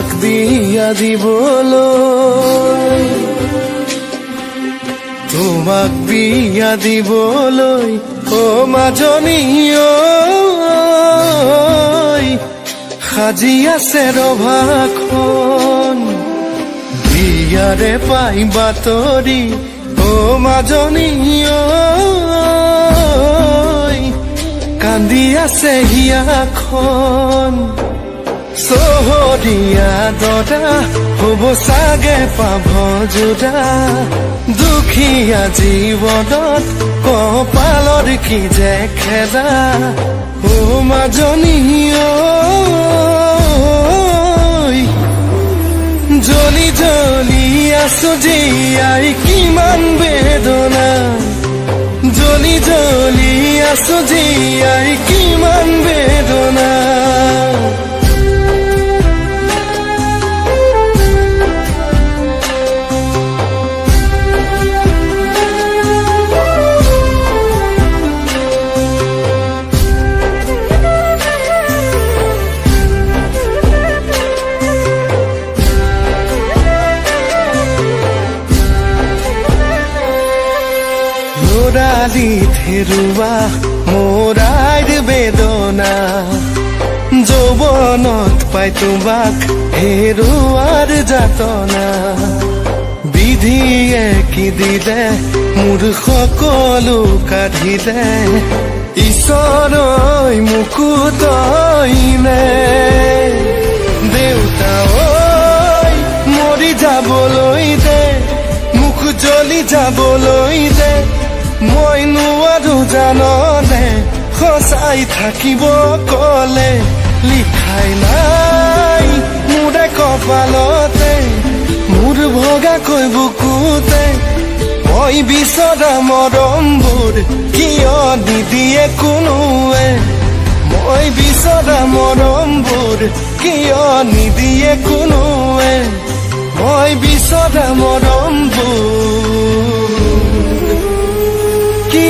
তোমাক বিয়া দিবলৈ, তোমাক বিয়া দিবলৈ অ মাজনী ঐ, সাজি আছে ৰভাখন, বিয়াৰে পাই বাতৰি অ মাজনী ঐ, কান্দি আছে হিয়াখন। চহৰীয়া দৰা হ'ব চাগে পাভ যোৰা, দুখীয়া জীৱনত কপালৰ কি যে খেলা অ মাজনী ঐ, জ্বলি জ্বলি আছো জীয়াই কিমান বেদনা, জ্বলি জ্বলি আছো জীয়াই কিমান বেদনা। লৰালি থেৰুৱা মোৰাৰ বেদনা, যৌৱনত পাই তোমাক হেৰুৱাৰ যাতনা, বিধিয়ে কি দিলে মোৰ সকলো কাঢ়িলে, ঈশ্বৰই মোকো তইলে। দেউতা ঐ মৰি যাবলৈ দে, মুখ জ্বলি যাবলৈ দে, মই নোৱাৰো জাননে সঁচাই থাকিব কলে, লিখাই নাই মোৰে কপালতে, মোৰ ভগাকৈ বুকুতে, মই বিচৰা মৰমবোৰ কিয় নিদিয়ে কোনোৱে, মই বিচৰা মৰমবোৰ কিয় নিদিয়ে কোনোৱে, মই বিচৰা মৰমবোৰ কি